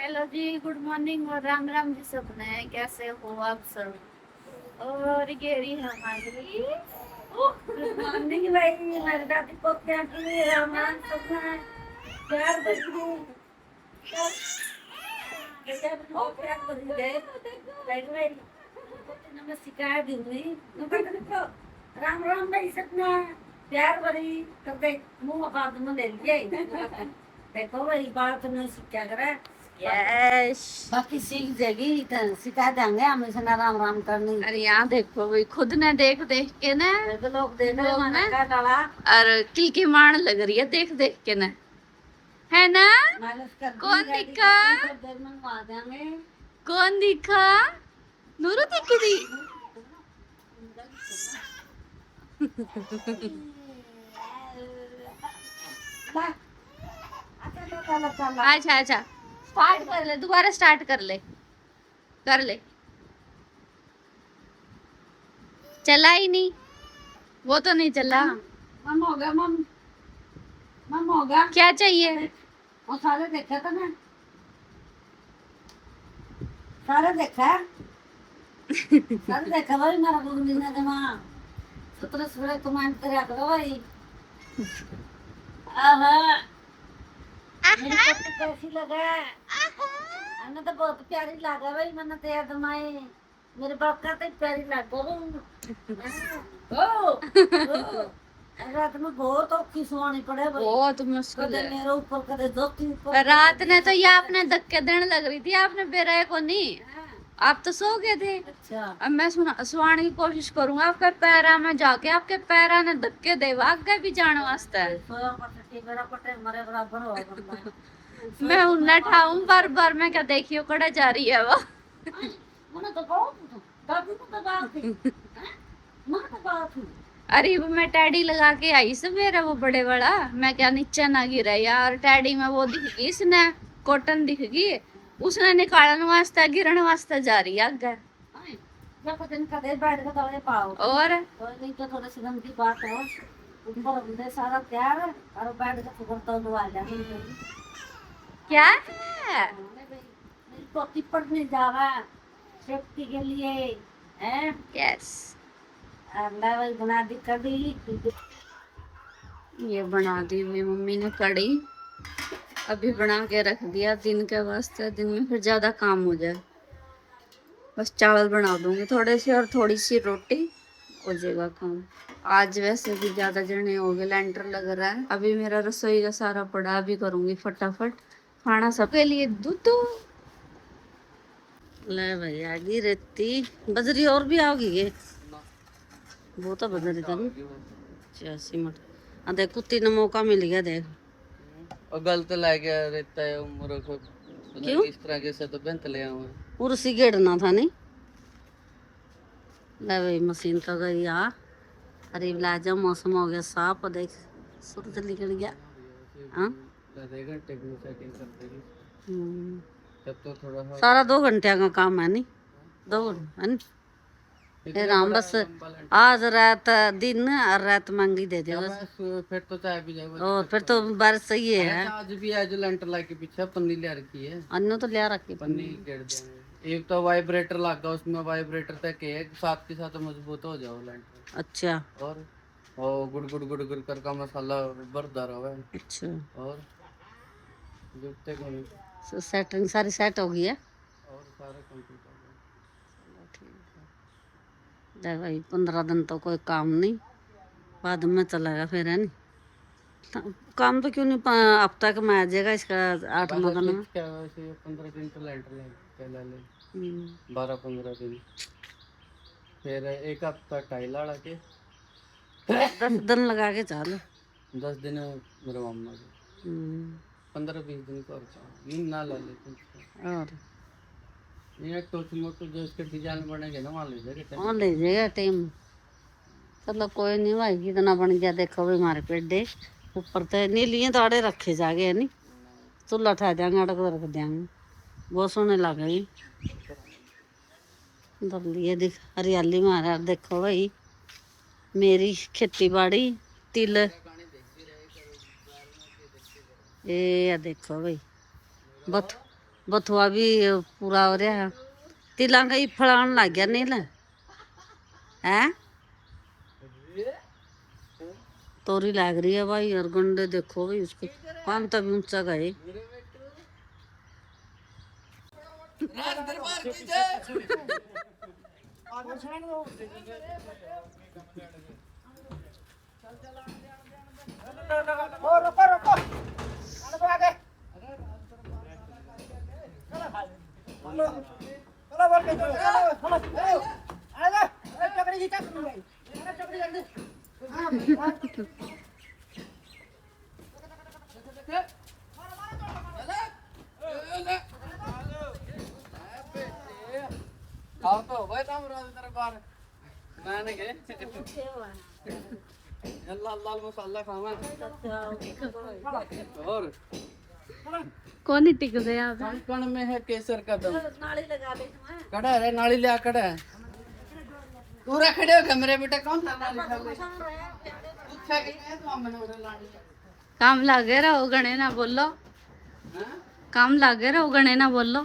Hello जी, good morning और राम राम जी सबने। कैसे हो आप सब? और ये रही हमारी गुड मॉर्निंग भाई। हमारी दादी पोतिया की राम राम सबने। 4 बजे मैं सिखा दूंगी। राम राम भाई सपना 4 बजे कर दे मुंह बाद में ले लिया। देखो भाई बात नहीं सीखा करे। यस, बाकी सीख जाएगी तो सिखा देंगे हम इसे ना राम राम करनी। अरे यहाँ देखो भाई, खुद ने देख देख के ना लोग देख रहे हैं और किलकी मारने लग रही है देख देख के ना, है ना? कौन दिखा? कौन दिखा? नूरू दिखी थी। अच्छा अच्छा, स्टार्ट कर ले, दोबारा स्टार्ट कर ले, कर ले। चला ही नहीं, वो तो नहीं चला। मम हो गया, मम हो गया। क्या चाहिए? वो सारे देखा था ना, सारे देखा। सारे देखा भाई, मेरा गुगली ने दिमाग सुतरे सुतरे कमेंट करे करो भाई। आहा, मेरी पट्टी कैसी लगा? मैंने तो बहुत प्यारी लगा भाई, मैंने तो याद माए मेरे बाप का तो प्यारी लगा ओ रात में बहुत औखी सोनी पड़े भाई, बहुत मुश्किल है। कदे मेरे ऊपर कदे दोती ऊपर। रात ने तो ये आपने धक्के देने लग रही थी, आपने बेरा को नहीं, आप तो सो गए थे। अच्छा, अब मैं सुनाने की कोशिश करूंगा आपके पैरा में जाके, आपके पैरा ने धक्के दे आगे भी जाने वास्ते। मैं उन्हें ठाऊं बार बार, मैं क्या देखियो कड़े जा रही है वो। अरे वो मैं टैडी लगा के आई सवेरे, वो बड़े वाला, मैं क्या नीचे ना गिरा यार। टैडी में वो दिख गई, इसने कॉटन दिख गई, उसने निकालने वास्ते गिरने वास्ते जा रही है आगे। और नहीं तो थोड़ी सी गंदी बात है, ऊपर सारा तैयार और बैठ के फुकरता दुआ जा। क्या है? मेरी पोती पढ़ने जा रहा है सेफ्टी के लिए हैं। यस, मैं बना दी कढ़ी। ये बना दी हुई मम्मी ने कढ़ी, अभी बना के रख दिया दिन के वास्ते, दिन में फिर ज्यादा काम हो जाए। बस चावल बना दूंगी थोड़े से और थोड़ी सी रोटी, हो जाएगा काम। आज वैसे भी ज्यादा जने हो गए, लेंटर लग रहा है। अभी मेरा रसोई का सारा पड़ा, अभी करूंगी फटाफट खाना सबके लिए। दूध ले भाई, आ गई रेती बजरी, और भी आओगी ये वो तो बजरी था 86 मिनट। हाँ देख, कुत्ती ने मौका मिल गया देख, और गलत ला गया रहता है उम्र को। क्यों इस तरह के से तो बेंत ले आऊं कुर्सी गेड़ना था नहीं। ले भाई मशीन तो गई आ, करीब ला जाओ। मौसम हो गया साफ, देख सूरज निकल गया। हाँ घंटे की सेटिंग कर देगी तब तो थोड़ा सारा 2 घंटे का काम है नहीं, 2 घंटे है नहीं राम। बस आज रात दिन और रात मांगी दे दे बस, फिर तो चाय भी जाएगा। और फिर तो बारिश सही है। आज भी है जो लेंटर ला के पीछे पन्नी ले रखी है, अन्नू तो ले रखी पन्नी गेड़ देंगे। एक तो वाइब्रेटर लगा, उसमें वाइब्रेटर तक है, साथ के साथ मजबूत हो जाओ लेंटर। अच्छा, और गुड़ गुड़ गुड़ गुड़ कर का मसाला भरदा रहा है। अच्छा, और जुटते को सेटिंग सारी सेट हो गई है और सारा कंप्लीट हो गया भाई। 15 दिन तो कोई काम नहीं, बाद में चलेगा फिर है नहीं काम तो क्यों नहीं, हफ्ता का में आ जाएगा इसका 8-9 दिन में। 15 दिन तो लेंटर ले 12-15 दिन, फिर एक हफ्ता टाइला लगा के 10 दिन लगा के चल। 10 दिन मेरे मामा के 15-20 दिन को ना ला लेते। और ये तो मोटो जो इसके डिजाइन बनेंगे ना, वहाँ ले जाएगा टाइम। चलो कोई नहीं भाई, कितना बन गया देखो भाई। हमारे पेड़े ऊपर तो नहीं लिए तो आड़े रखे जागे है नहीं, चूल्हा उठा देंगे, अड़क रख देंगे, बहुत सोने लगे। लिए दिख हरियाली मारा देखो भाई, मेरी खेती बाड़ी तिल ये देखो भाई, बथुआ भी पूरा हो रहा है। तिला का ही फलान लग गया नील है। तोरी लग रही है भाई। और गंडे देखो भाई, उसको काम तभी ऊंचा गए। आओ तो भाई राम राज दरबार मैंने के लाल लाल मसाला खावा और कौन ही टिक गया आप? कण में है केसर का दम। नाली लगा दे तुम्हें। कड़ा है नाली लिया कड़ा है पूरा खड़े हो गए मेरे बेटे कौन सा नाली खा ले पूछा कि मैं तो हमने उधर लानी काम लागे रहो गणे ना बोलो। हां काम लागे रहो गणे ना बोलो।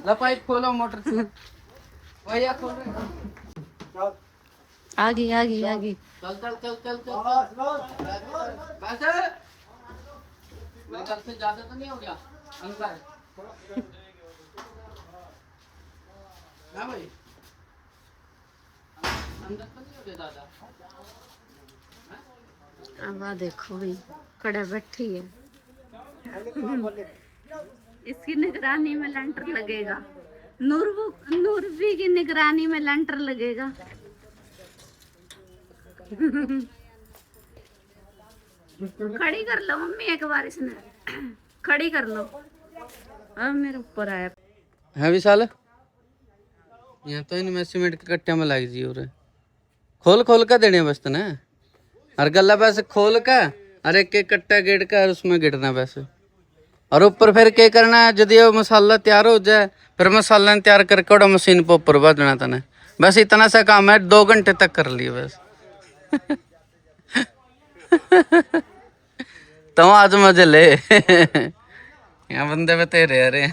ला पाइप खोलो मोटर से भैया खोल रहे आगे आगे आगे। चल चल चल चल चल बस मेरे घर से ज्यादा तो नहीं हो गया अंदर ना भाई अंदर तो नहीं हो गया दादा अब आ देखो भाई कड़े बैठी है। इसकी निगरानी में लेंटर लगेगा। नूरवी की निगरानी में लेंटर लगेगा। खड़ी कर लो मम्मी एक बार इसने खड़ी कर लो। अब मेरे ऊपर आया है विशाल यहाँ तो इन सीमेंट के कट्टे में लग जी और खोल खोल का देने बस ना हर गला बस खोल का और एक एक कट्टा गेट का और उसमें गिरना वैसे और ऊपर फिर क्या करना है यदि वो मसाला तैयार हो जाए फिर मसाला तैयार करके और मशीन पर ऊपर भजना तने बस इतना सा काम है 2 घंटे तक कर लिए बस तो आज मजे ले यहाँ बंदे बतेरे अरे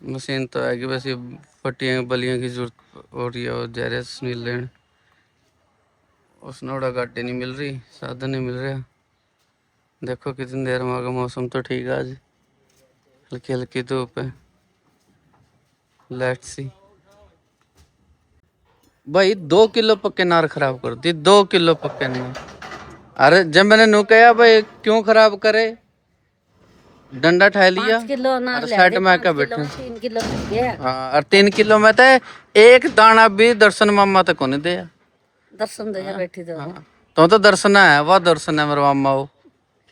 मशीन तो आएगी बस ये पट्टियाँ बलियाँ की जरूरत हो रही है और जैरेस नहीं लेन उसने उड़ा गाड़ी नहीं मिल रही साधन नहीं मिल रहा। देखो कितनी देर में आगे मौसम तो ठीक है आज हल्की हल्की धूप है। लेट्स सी भाई 2 किलो पक्के नार खराब कर दी 2 किलो पक्के नार। अरे जब मैंने नु कहा भाई क्यों खराब करे डंडा ठा लिया 5 किलो ना और ले साइड दे, में आके 5 बैठे किलो, 3 किलो गया। हाँ और 3 किलो में तो एक दाना भी दर्शन मामा तक को नहीं दिया। दर्शन दे बैठी तो हाँ तो दर्शन है वह दर्शन है मेरे मामा वो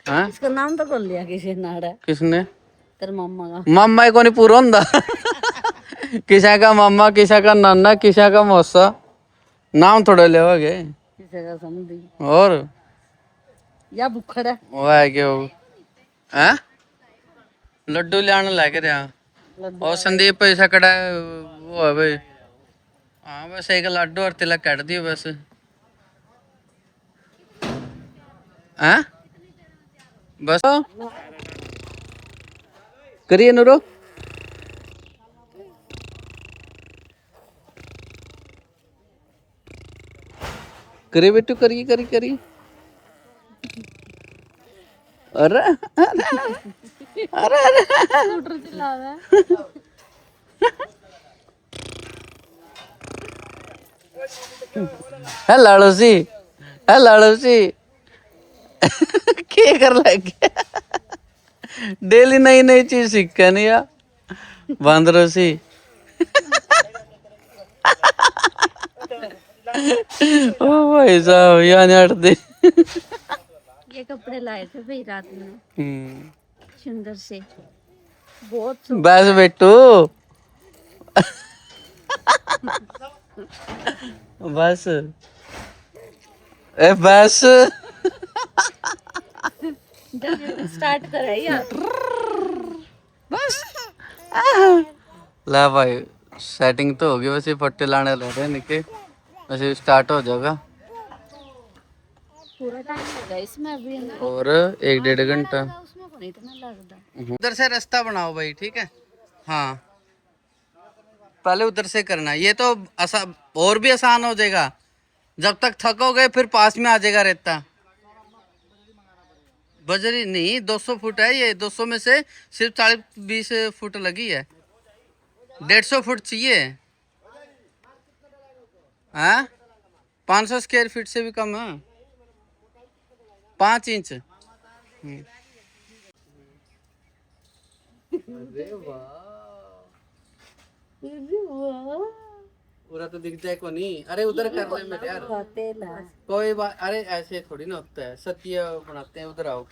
हाँ इसका नाम तो बोल लिया किसी ने नाड़ा किसने तेरे मम्मा का। मामा ही को नहीं पूरा होंदा किसा का मामा किसा का नाना किसा का मौसा नाम थोड़े लेवागे किसी का समझी और या बुखड़ा वो है कि वो हैं लड्डू लाने लाके रहा और संदीप पैसा कड़ा वो है भाई हाँ बस एक लड्डू और तिलक काट दियो बस हैं बस करिए नूरो करिए बेटू करिए करिए करिए अरे अरे अरे स्कूटर चला रहा है लाड़ोसी क्या कर लगे डेली नई नई चीज सीख नहीं या बांदरों सी ओ भाई साहब यहाँ नहीं हटते ये कपड़े लाए थे भाई रात में सुंदर से बहुत बस बेटू बस ए बस जब स्टार्ट करे यार बस ला भाई सेटिंग तो होगी, वैसे फट्टे लाने लग रहे हैं निके, वैसे स्टार्ट हो जाएगा पूरा टाइम लगा इसमें अभी अंदर। और 1-1.5 घंटा। उसमें कौन इतना लगता। उधर से रास्ता बनाओ भाई, ठीक है। हाँ पहले उधर से करना, ये तो और भी आसान हो जाएगा। जब तक थकोगे फिर पास में आ जाएगा रेता। बजरी नहीं, 200 फुट है ये, 200 में से सिर्फ 40-20 फुट लगी है, 150 फुट चाहिए। हाँ 500 स्क्वायर फीट से भी कम है, 5 इंच। अरे वाह, पूरा तो दिख जाए को नहीं। अरे उधर कर ले मेरे यार, कोई बात। अरे ऐसे थोड़ी ना होता है, सत्य बनाते हैं। उधर आओ,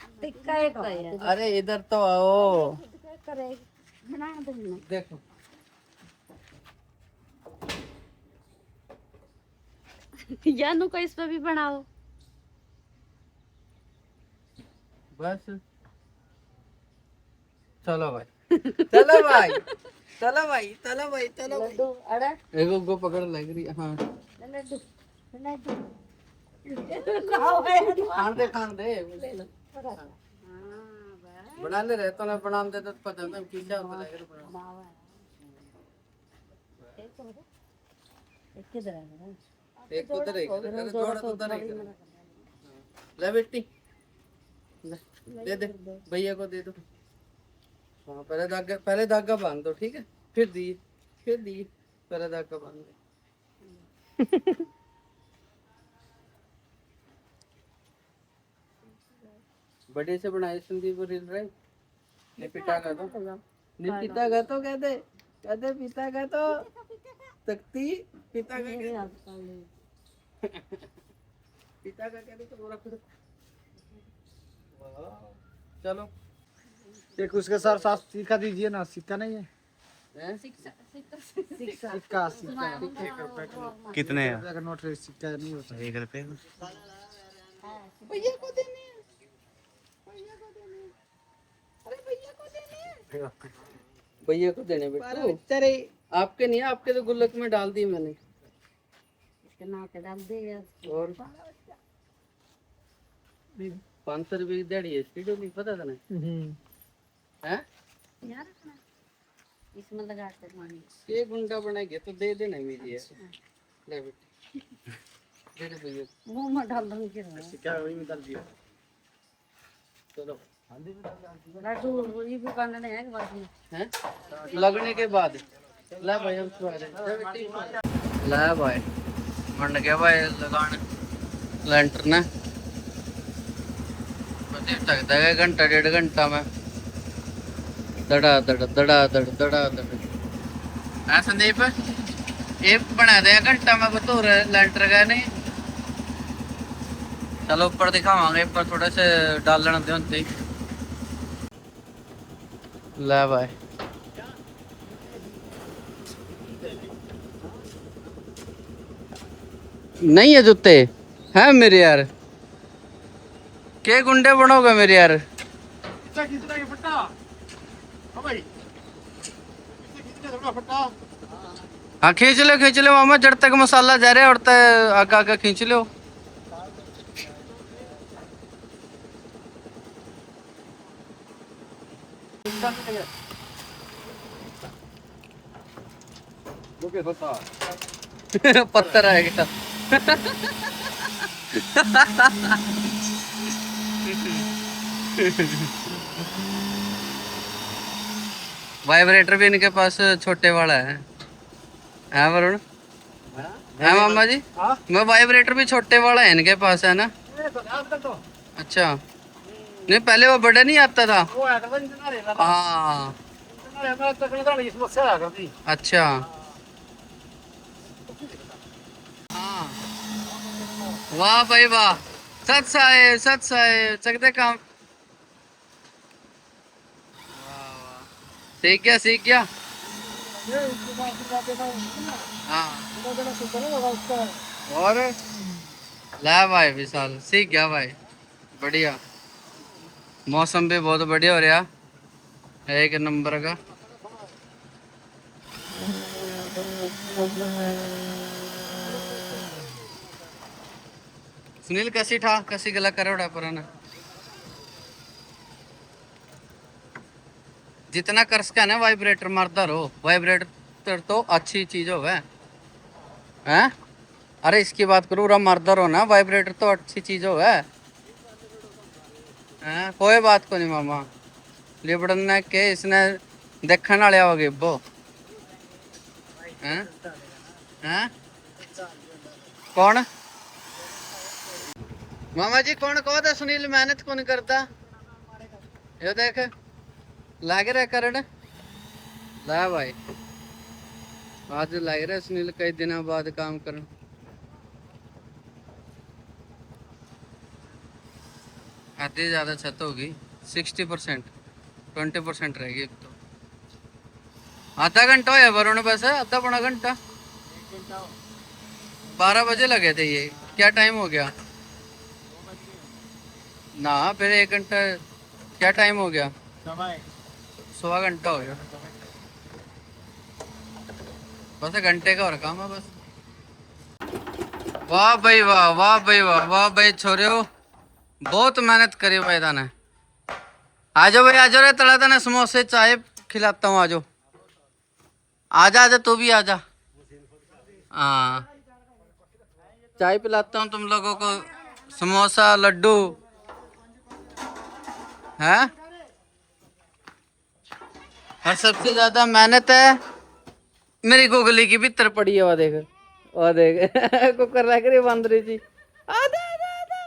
अरे इधर तो आओ, देखो यानू को इस पे भी बनाओ बस। चलो भाई चलो भाई चलो भाई चलो भाई चलो भाई। एगो गो पकड़ लग रही है। हाँ खान दे बना ले रहे तो ना, बना दे तो पता नहीं क्या होता है। एक उधर एक उधर, थोड़ा तो उधर एक। ले बेटी दे दे भैया को दे दो। हाँ पहले धागा बांध दो, ठीक है, फिर दिए पहले धागा बांध दो। बड़े से बनाए संदीप रील रहे ने पिता का तो कहते पिता का तो तख्ती पिता का पिता का कहते तो वो रख दो। चलो एक उसके साथ साथ सिक्का दीजिए ना, सिक्का नहीं है? सिक्का कितने का नोट, सिक्का नहीं होता। 1 रुपए भैया को देने हैं, अरे भैया को देने बेटे। आपके नहीं, आपके तो गुल्लक में डाल दी मैंने। और 500 रुपए की दिहाड़ी है इसकी, नहीं पता था ना है? इसमें लगाते पानी। ये गुंडा बनाएंगे तो दे देना मुझे। ले बेटे दे दे भैया, मुंह में डाल दूंगी। सिक्का वही में डाल दिया। चलो लड्डू ये भी बांधने हैं बाद में। हैं लगने के बाद ला भाई हम छुआ रहे। ला भाई मन गया भाई लगाने लेंटर ना, लगता है घंटा 1.5 घंटा में दड़ा दड़ दड़ा दड़ दड़ा दड़। हाँ संदीप ये बना दे घंटा में बतौर लेंटर का नहीं। चलो ऊपर दिखावांगे, ऊपर थोड़े से डालने दे होते। ला भाई नहीं है जूते हैं मेरे यार, के गुंडे बनोगे मेरे यार। हाँ खींच लो मामा, जड़ तक मसाला जा रहा है और आगा आगा खींच लो। पत्थर आएगा। वाइब्रेटर भी इनके पास छोटे वाला है वरुण? है मामा जी? मैं वाइब्रेटर भी छोटे वाला है इनके पास, है ना? अच्छा नहीं पहले वो बड़ा नहीं आता था। हाँ अच्छा हाँ वाह भाई वाह, सच साहे सकते काम। सीख गया हाँ। और ला भाई विशाल सीख गया भाई, बढ़िया। मौसम भी बहुत बढ़िया हो रहा, एक नंबर का। सुनील कसी ठा कसी गला करोड़ा पुराना जितना कर सका ना वाइब्रेटर मारता रहो। वाइब्रेटर तो अच्छी चीज हो है। अरे इसकी बात करो पूरा मारता रहो ना, वाइब्रेटर तो अच्छी चीज हो है। कोई बात को नहीं मामा लिबड़न ने के इसने देखने वाले होगे वो हैं हैं कौन मामा जी कौन कहो था सुनील मेहनत कौन करता। ये देख लागे रहा करण ला भाई आज लागे रहा सुनील कई दिनों बाद काम करन। आधी ज्यादा छत होगी 60%, 20% रहेगी तो। आधा घंटा होया वरुण बस आधा पौना घंटा 12 बजे लगे थे ये क्या टाइम हो गया ना फिर 1 घंटा क्या टाइम हो गया सवा घंटा हो गया बस घंटे का और काम है बस। वाह भाई वाह वाह भाई वाह वाह भाई छोरे हो बहुत मेहनत करी भाई ने। आ जाओ भाई आ जाओ रे तड़ा तने समोसे चाय खिलाता हूँ। आ जाओ आजा आजा तू भी आजा। हाँ चाय पिलाता हूँ तुम लोगों को समोसा लड्डू है। और सबसे ज्यादा मेहनत है मेरी गोगली की भीतर पड़ी है। वो देख कुकर लग रही बंदरी जी आधा आधा आधा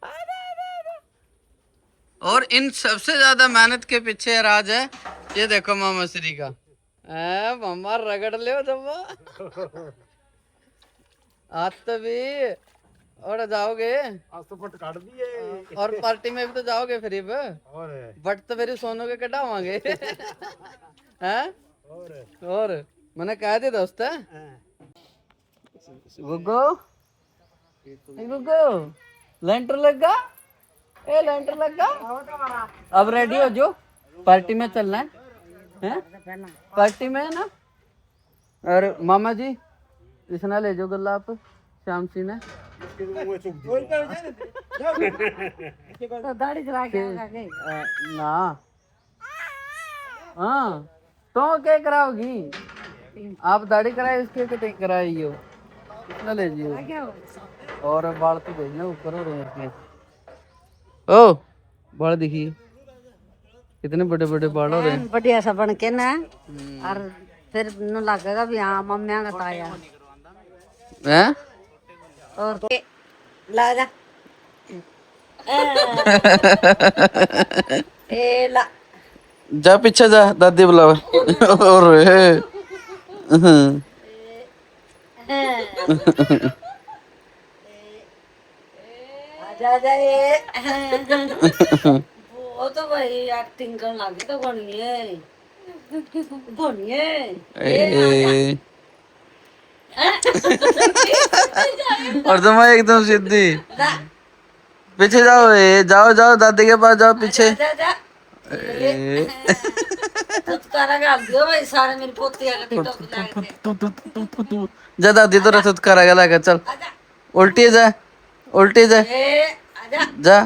आधा आधा आधा। और इन सबसे ज्यादा मेहनत के पीछे राज है ये देखो मामा श्री का मामा रगड़ ले जब आज तो भी और जाओगे आज तो पट काट दिए और पार्टी में भी तो जाओगे फिर बट तो फिर सोनू के कटावांगे हैं और मैंने कहा थे दोस्त गुग्गो गुग्गो लेंटर लगा लेंटर लगा अब रेडी हो जो पार्टी में चलना है पार्टी में है ना। और मामा जी इसना ले जाओ गल्ला आप श्याम सिंह ने तो दाढ़ी चला के ना हाँ तो क्या कराओगी आप दाढ़ी कराए इसके कटिंग कराई हो कितना ले जियो और बाल तो भेजना ऊपर हो रहे हैं ओ बाल दिखिए कितने बड़े बड़े बाल हो रहे हैं बढ़िया सा बन के ना और फिर न लगेगा भी हाँ मम्मी का ताया हैं और ला जा ए ला जा पीछे जा दादी बुलावे और आजा आजा ये वो तो भाई एक्टिंग करने लगी तो बनिए और तुम एकदम सीधी पीछे जाओ जाओ जाओ दादी के पास जाओ पीछे भाई सारे मेरी पोती जा दादी तो रसद करेगा लगा चल उल्टी जा जा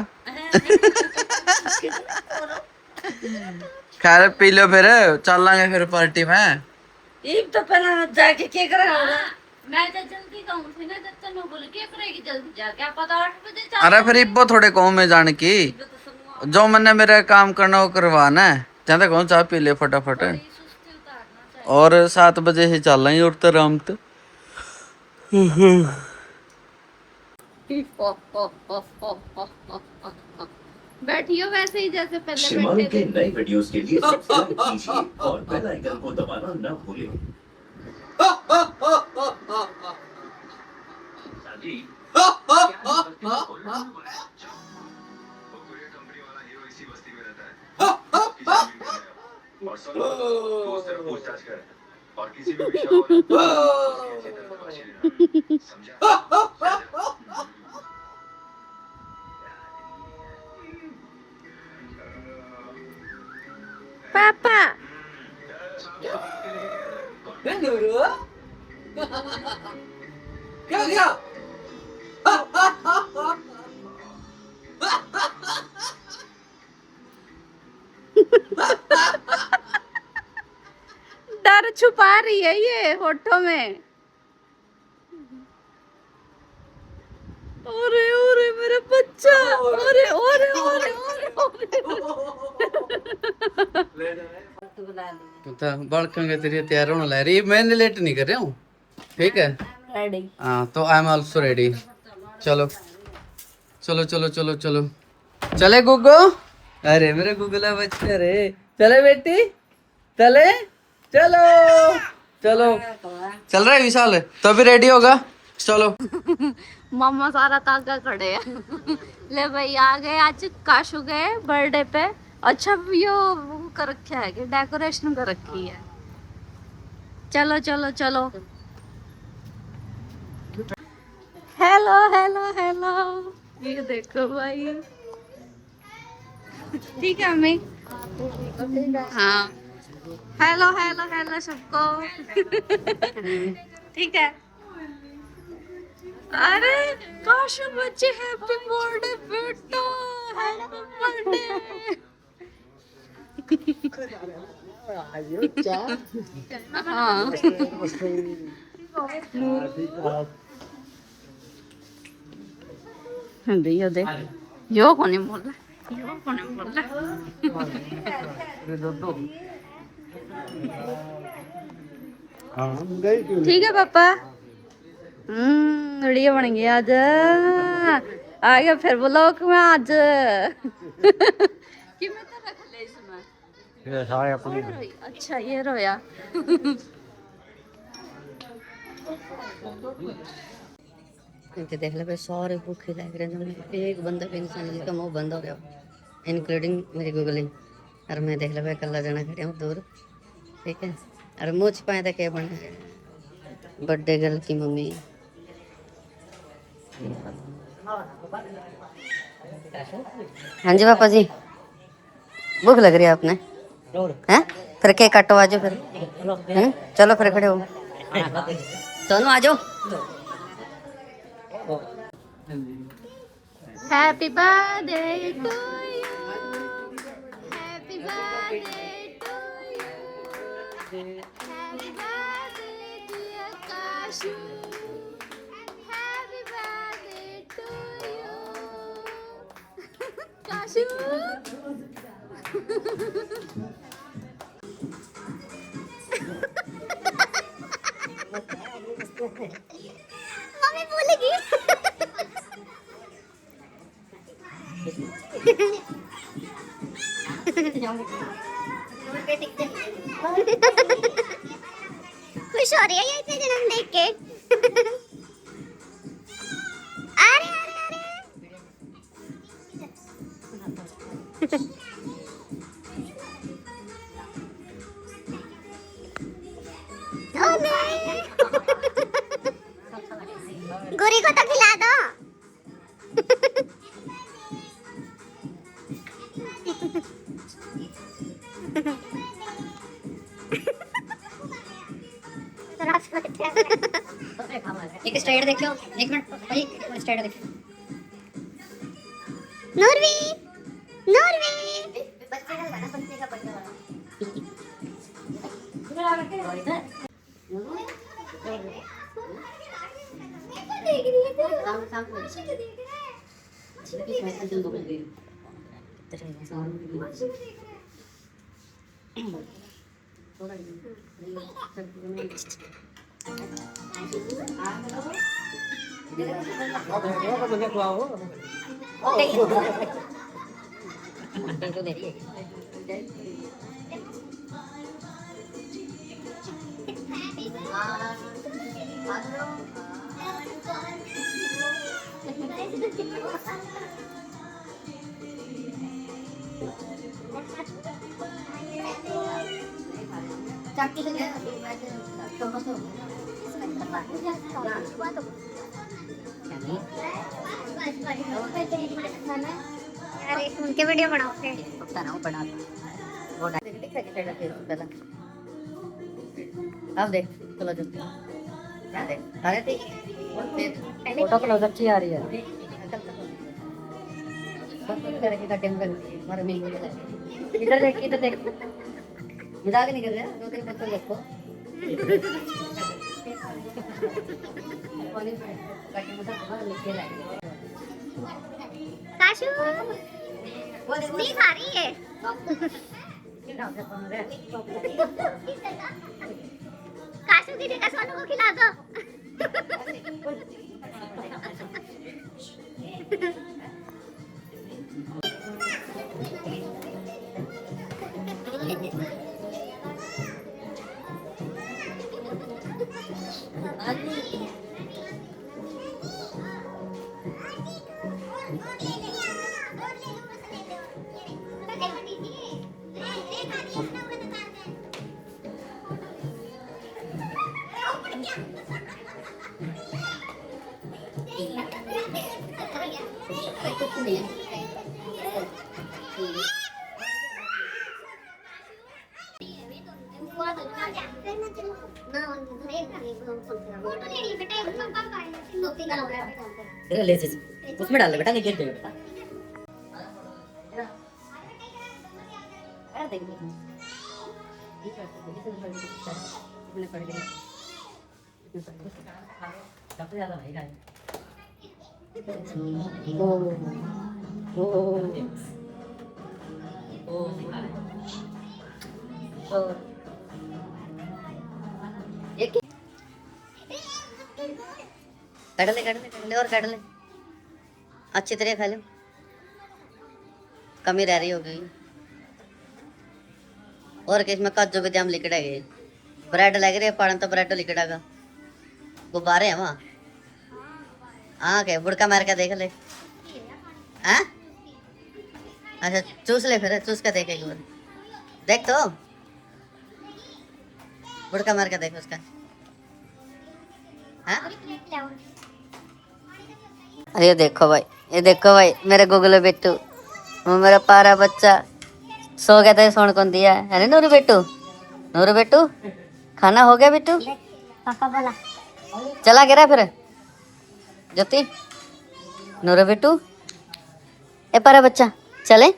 खैर पी लो फिर चल लांगे फिर पार्टी में तो पहले जाके क्या करेगा मैं तो जल्दी कहूँ थी ना जब तक मैं बोल के करेगी जल्दी जा क्या पता 8 बजे अरे फिर इब्बो थोड़े कहूँ मैं जान की जो मैंने मेरा काम करना वो करवाना है चाहते कहूँ चाह पी ले फटाफट और 7 बजे ही चल रही और तो राम तो बैठियो वैसे ही जैसे पहले शिमारू बैठे के थे। नए वीडियोस के लिए सब्सक्राइब कीजिए और बेल आइकन को दबाना न भूलें। और किसी भी विषय को समझा पापा। क्या हो गया? डर छुपा रही है ये होठों में। ओरे ओरे मेरा बच्चा, ओरे ओरे ओरे ओरे तो बड़कंगे तेरी तैयार होने लग रही, मैंने लेट नहीं कर रहा हूँ, ठीक है? रेडी। हाँ तो आई एम ऑल्सो रेडी। चलो चलो चलो चलो चलो चले गुगो। अरे मेरे गुगला बच्चा रे, चले बेटी चले, चलो चलो। चल रहा है विशाल, तो अभी रेडी होगा, चलो। मम्मा सारा ताका खड़े हैं। ले भाई आ गए, आज काशू गए बर्थडे पे। अच्छा यो वो कर रखा है कि डेकोरेशन कर रखी है। चलो चलो चलो। हेलो हेलो हेलो, ये देखो भाई। ठीक है अम्मी। हाँ हेलो हेलो हेलो सबको। ठीक है। अरे काशू बच्चे, हैप्पी बर्थडे बेटा, हैप्पी बर्थडे। हाँ यो देख, यो कौन है बोल रहा, यो कौन है बोल रहा। ठीक है पापा। वीडियो बन गया आज, आ गया फिर ब्लॉग में आज। कि मैं तो रख ले इसमें ये सारे अपनी। अच्छा ये रोया। इनके देख ले भाई, सारे भूखे लग रहे हैं। एक बंदा भी इंसान जिसका मुंह बंद हो गया, इंक्लूडिंग मेरी गूगलिंग। और मैं देख ले भाई कल्ला जना खड़े हूँ दूर, ठीक है। और मुँह छिपाए थे क्या बने बर्थडे गर्ल की मम्मी। हाँ जी पापा जी, भूख लग रही है आपने हैं? फिर केक काटो, आ जाओ फिर। चलो फिर खड़े हो, दोनों आ जाओ। Happy birthday to you, happy birthday to you, happy birthday dear Kashu, happy birthday to you Kashu. Mummy बोलेगी। खुश हो रही है ये इतने जन्म देख के। अरे अरे अरे ओ नहीं। गुरी को तो खिला दो। एक स्टाइल देखो, एक मिनट भाई, एक स्टाइल देखो। नूरवी नूरवी बच्चे का गाना, बच्चे का बर्थडे वाला। देख रही है काम काम चाकू से अरे उनके वीडियो बनाओ फिर। बना वो पहला अब देख चलो जो देख अरे ठीक फोटो क्लोज अच्छी आ रही है करके कटे में मारे मिल गए इधर देख मजाक नहीं कर रहे दो तीन पत्थर रखो काशू नहीं खा रही है काशू की जगह सोनू को खिला दो ले उसमें डाल बेटा नहीं गिर जाएगा बेटा सबसे ज्यादा भाई का कट ले और कट ले अच्छी तरह खा लो कमी रह रही होगी और किस में काजू बादाम लिकड़ेगे ब्रेड लग रही है पान तो ब्रेड लिकड़ेगा गुब्बारे हैं वहाँ हाँ क्या बुड़का मार के देख ले हाँ अच्छा चूस ले फिर चूस के देख एक बार देख तो बुड़का मार के देख उसका हाँ अरे ये देखो भाई मेरे गुगलो बिट्टू वो मेरा पारा बच्चा सो गया था सोन कौन दिया है ना नूरू बिट्टू खाना हो गया बिट्टू पापा बोला चला गिरा फिर ज्योति नूरू बिट्टू ए पारा बच्चा चले